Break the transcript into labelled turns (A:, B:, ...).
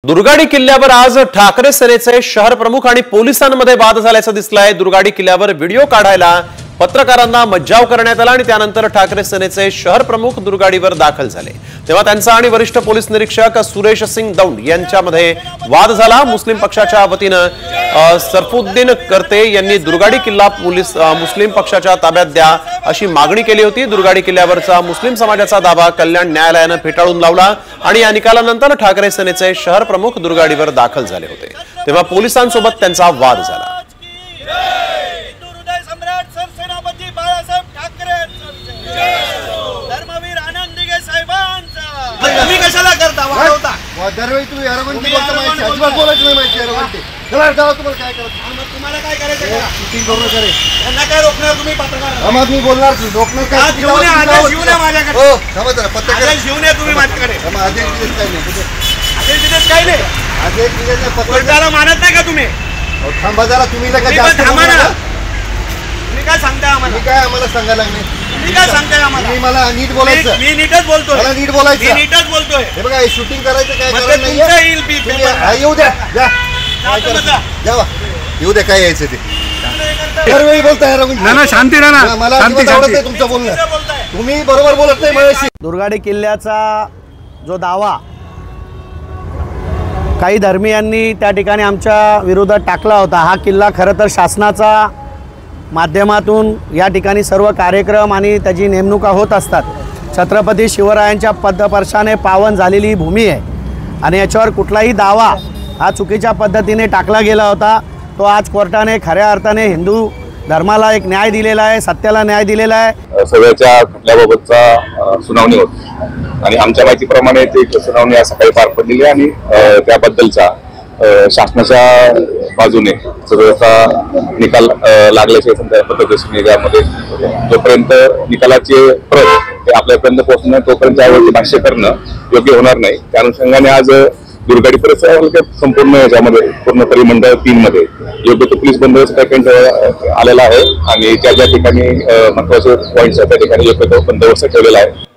A: दुर्गाडी किल्ल्यावर आज ठाकरे सेनेचे शहर प्रमुख आणि पोलिसांमध्ये वाद झाल्याचं दिसलंय। दुर्गाडी किल्ल्यावर व्हिडिओ काढायला पत्रकारांना मज्जाव करण्यात आला आणि त्यानंतर ठाकरे सेनेचे शहर प्रमुख दुर्गाडीवर दाखल झाले। तेव्हा त्यांचा आणि वरिष्ठ पोलीस निरीक्षक सुरेश सिंग दौंड यांच्यामध्ये वाद झाला। मुस्लिम पक्षाच्या वतीने सरफुद्दीन करते यांनी दुर्गाडी किल्ला मुस्लिम पक्षाच्या ताब्यात द्या अशी मागणी केली होती। दुर्गाडी किल्ल्यावरचा मुस्लिम समाजाचा दावा कल्याण न्यायालयाने फेटाळून लावला आणि या निकालानंतर ठाकरे सेनेचे शहर प्रमुख दुर्गाडीवर दाखल झाले होते। तेव्हा पोलिसांसोबत त्यांचा वाद झाला।
B: तुम्ही कशाला करता वाढवता
C: दरवेळी तुम्ही अरगंटी बोलता माहिती अजिबात बोलायचं नाही माहिती अरगंटी चला जाऊ तुम्हाला काय करायचं
B: तुम्हाला काय करायचं करा
C: शूटिंग करू करे
B: त्यांना काय रोखणार तुम्ही पत्रकार
C: आम्हाला मी बोलणार की रोखणार काय
B: घेऊन या आदेश घेऊन या माझ्याकडे
C: हो थांबा जरा पत्रकार
B: आदेश घेऊन या तुम्ही माझ्याकडे
C: थांबा आदेश दिलेच काही नाही
B: आदेश दिलेच काही नाही
C: आदेश दिलेच नाही पत्रकार
B: कोर्टाला मानत नाही का तुम्ही
C: थांबा जरा तुम्ही नका जास्त
B: थांबा ना तुम्ही काय सांगताय आम्हाला
C: मी काय आम्हाला सांगायला लागले
B: तुम्ही काय सांगताय आम्हाला
C: मी मला नीट बोलायचं
B: मी नीटच बोलतोय
C: मला नीट बोलायचं
B: मी नीटच बोलतोय
C: हे बघा शूटिंग करायचं काय
B: म्हणजे
C: कारण
B: तुमचं
C: नाहीये
B: येईल
C: तुम्ही येऊ द्या जा काय
B: जातो
C: करायचं जावा येऊ द्या काय यायचं ते दरवेळी बोलताय
D: ना ना शांती राहा ना
C: मला
D: शांती
C: अजिबात आवडत
D: शांती
C: नाही तुमचं बोलणं
B: बोलताय
C: तुम्ही बरोबर बोलत नाही माझ्याशी।
E: दुर्गाडी किल्ल्याचा जो दावा काही धर्मीयांनी त्या ठिकाणी आमच्या विरोधात टाकला होता, हा किल्ला खरं तर शासनाचा माध्यमातून या ठिकाणी सर्व कार्यक्रम आणि त्याची नेमणुका होत असतात। छत्रपती शिवरायांच्या पदस्पर्शाने पावन झालेली ही भूमी आहे आणि याच्यावर कुठलाही दावा हा चुकीच्या पद्धतीने टाकला गेला होता। तो आज कोर्टाने खऱ्या अर्थाने हिंदू धर्माला एक न्याय दिलेला आहे, सत्याला न्याय दिलेला आहे।
F: सगळ्याच्या खटल्याबाबतचा सुनावणी होती आणि आमच्या माहितीप्रमाणे ती सुनावणी आज सकाळी पार पडलेली आहे आणि त्याबद्दलचा शासनाच्या बाजूने सगळ्याचा निकाल लागल्याच्या समजा पत्रकारितेमध्ये जोपर्यंत निकालाची प्रत हे आपल्यापर्यंत पोहोचणं तोपर्यंत त्यावरती भाष्य करणं योग्य होणार नाही। त्या अनुषंगाने आज दुर्गाडी परिसरामध्ये संपूर्ण याच्यामध्ये पूर्ण परिमंडळ 3 मध्ये योग्य तो पोलीस बंदोबस्त आलेला आहे आणि ज्या ज्या ठिकाणी महत्वाचे पॉईंट्स आहेत त्या ठिकाणी योग्य तो बंदोबस्त ठेवलेला आहे।